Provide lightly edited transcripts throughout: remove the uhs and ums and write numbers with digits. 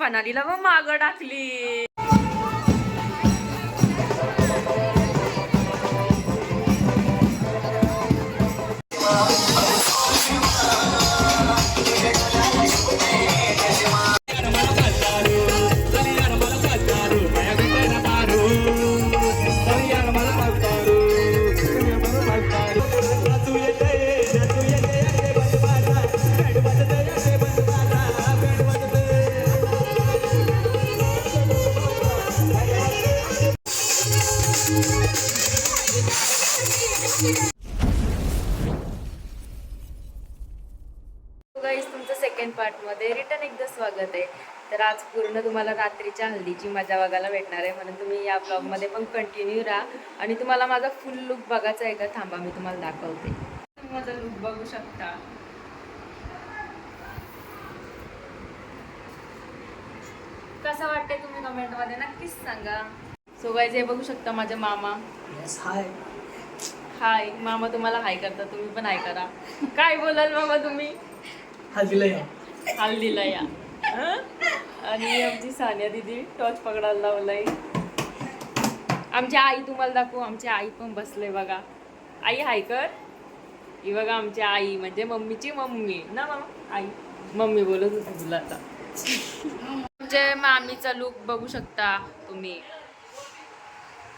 फनालीला मग मागं टाकली. तुमचं सेकंड पार्टमध्ये रिटर्न एकदा स्वागत आहे. तर आज पूर्ण तुम्हाला रात्रीच्या हल्दीची मजा बघायला भेटणार आहे, म्हणून तुम्ही या ब्लॉगमध्ये पण कंटिन्यू राहा. आणि तुम्हाला माझा फुल लुक बघायचा आहे का, थांबा मी तुम्हाला दाखवते. तुम्ही माझा लुक बघू शकता. कसं वाटतंय तुम्ही कमेंटमध्ये नक्कीच सांगा. सो गाईज हे बघू शकता माझे मामा. हाय हाय मामा, तुम्हाला हाय करता, तुम्ही पण हाय करा. काय बोलाल मामा तुम्ही? हल्दीला या. आणि आमची सानिया दीदी टॉर्च पकडायला लावलाय. आमची आई तुम्हाला दाखवू, आमची आई पण बसले बघा. आई हाय कर. ही बघा आमची आई, म्हणजे मम्मीची मम्मी ना मामा. आई मम्मी बोलत होती तुला आता. म्हणजे मामीचा लुक बघू शकता तुम्ही.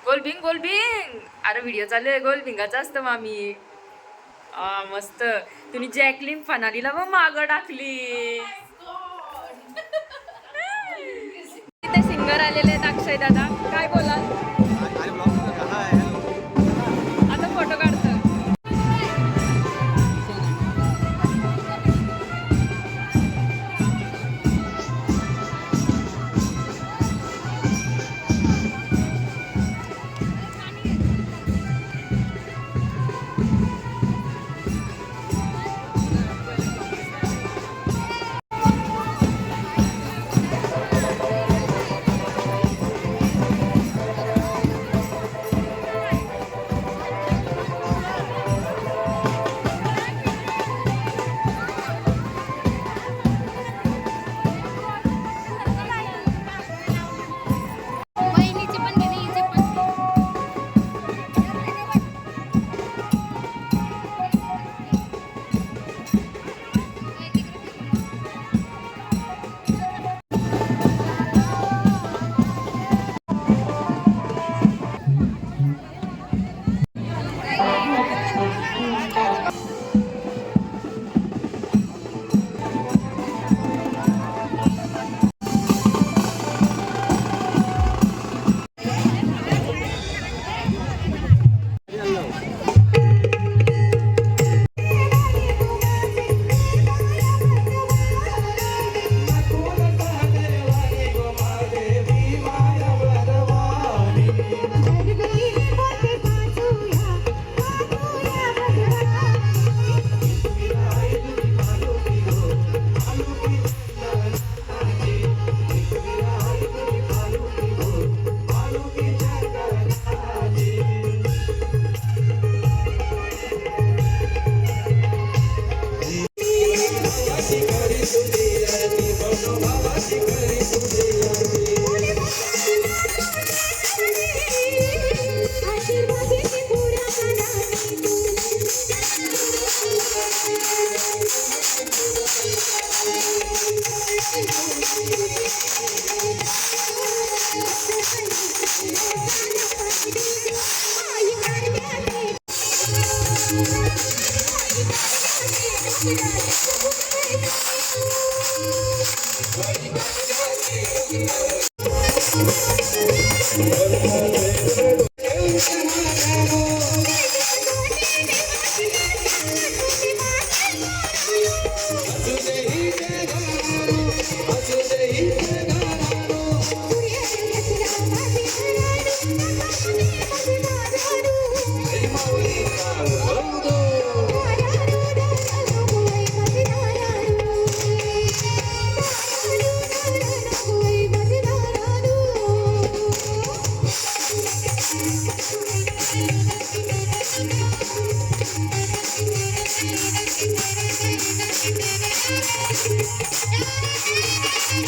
गोलबिंग गोलबिंग, अरे व्हिडिओ चालू आहे. गोलबिंगाचा असतं मामी. मस्त. तुम्ही जॅकलिन फनालीला मग मागं टाकली. तिथे सिंगर आलेले आहेत अक्षय दादा. काय बोलाल? आता फोटो काढतो.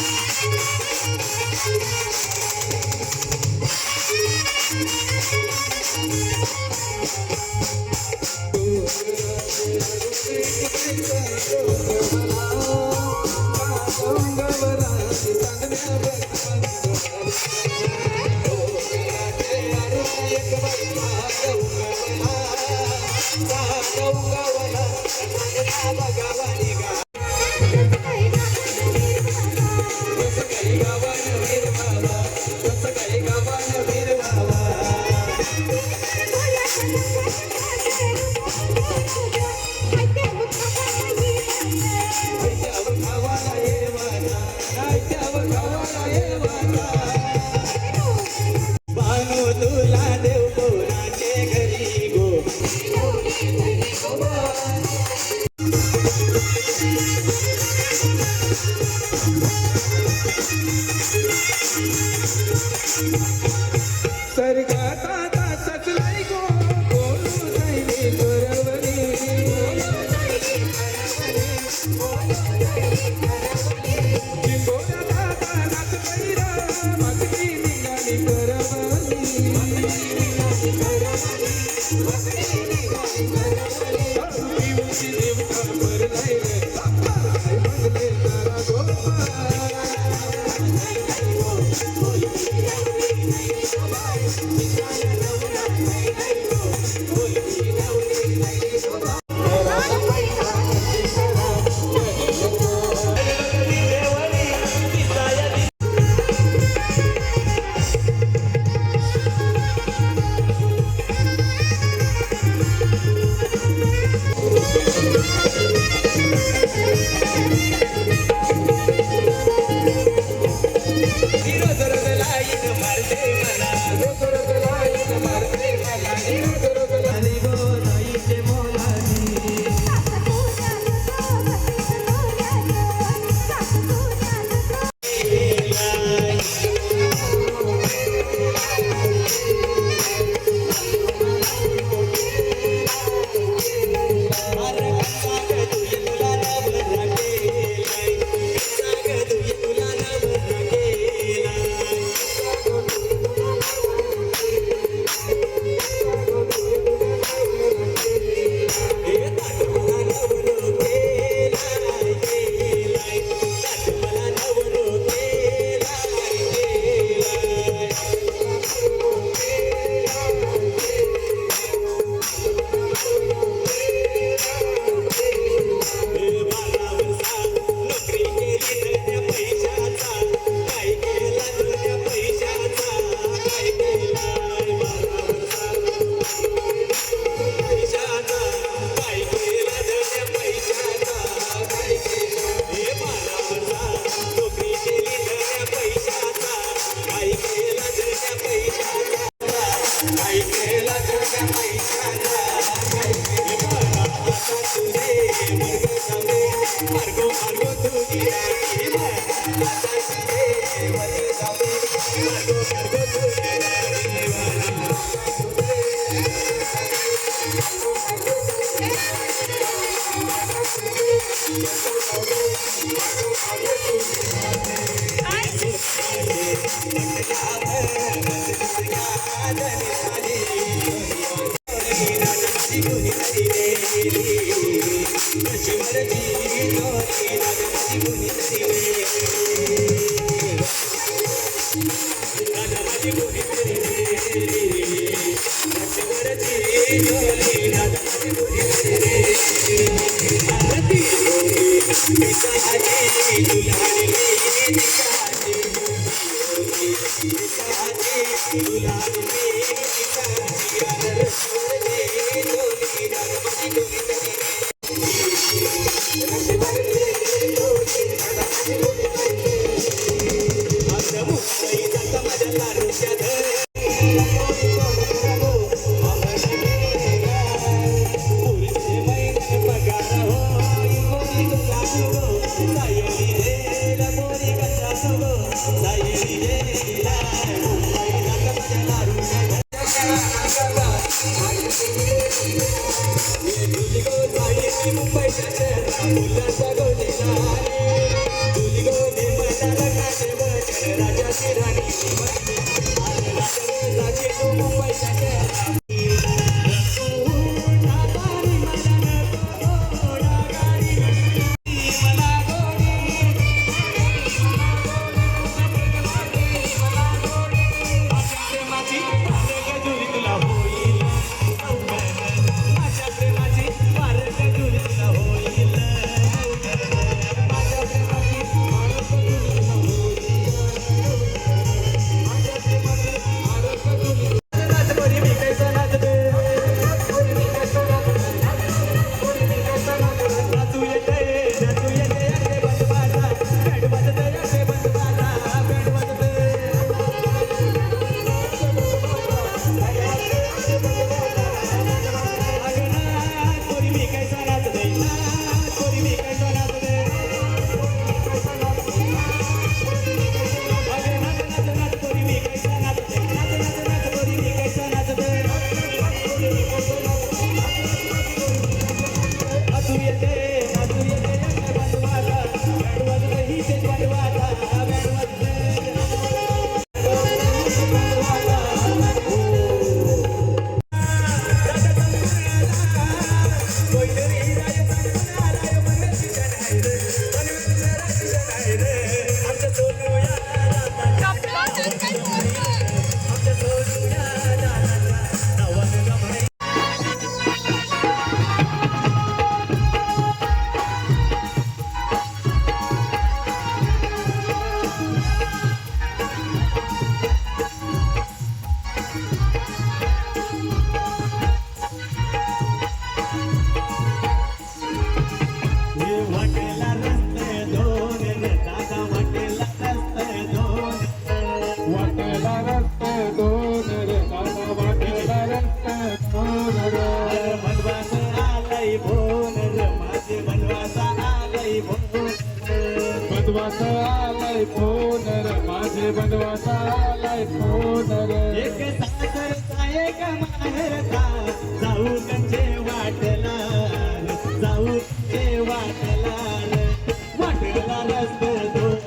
Thank you. वाटेला रस्ते दोन रे दादा वाटेला रस्ते दोन रे बनवास आलय भोन रे माझे बनवास आलय भोन बनवास आलाय फोन रे माझे बनवास आलाय फोन रे एक सासरचा एक माहेरचा जाऊ कंचे वाटला जाऊ ते वाटला वाटला रस्ते दोन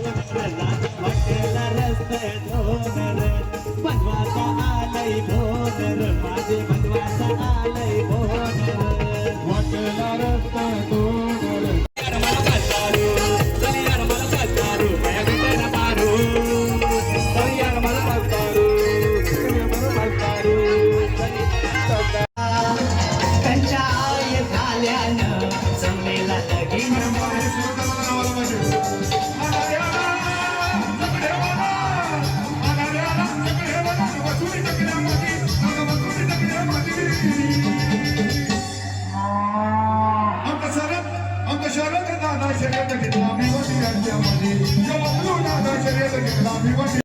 वाटला रस्ते दोन रे बनवासा आलय भोन रे माझे बनवासा आलय भोन रे वाटेला रस्ते दोन रे मला बसारू चल यार मला बसारू माया बेटा मारू चल यार मला बसारू कंच्या आय झाल्यानं जमेला लगीन आमच्या शहरात दादा शर्यत घेतला आम्ही वटी राज्यामध्ये जेव्हा दादा शर्यत घेतला आम्ही वटी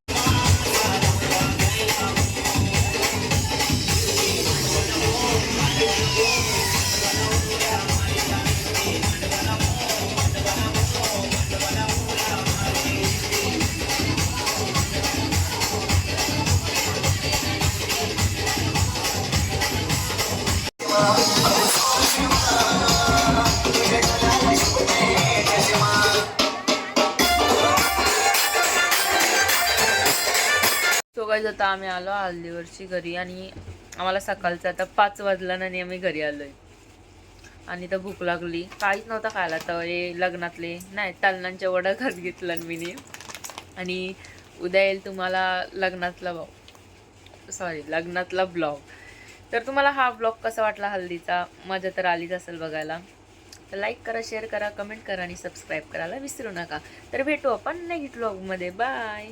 तो काय आता आम्ही आलो हल्दीवरची घरी आणि आम्हाला सकाळचं आता 5 वाजलं आणि आम्ही घरी आलोय आणि तर भूक लागली काहीच नव्हतं खायला तर हे लग्नातले नाही तलनांच्या वडा घात घेतलं मी आणि उद्या येईल तुम्हाला लग्नातला ब्लॉग तर तुम्हाला हा ब्लॉग कसा वाटला हल्दीचा मजा तर आलीच असेल बघायला तर लाईक करा शेअर करा कमेंट करा आणि सबस्क्राईब करायला विसरू नका तर भेटू आपण नेक्स्ट ब्लॉगमध्ये बाय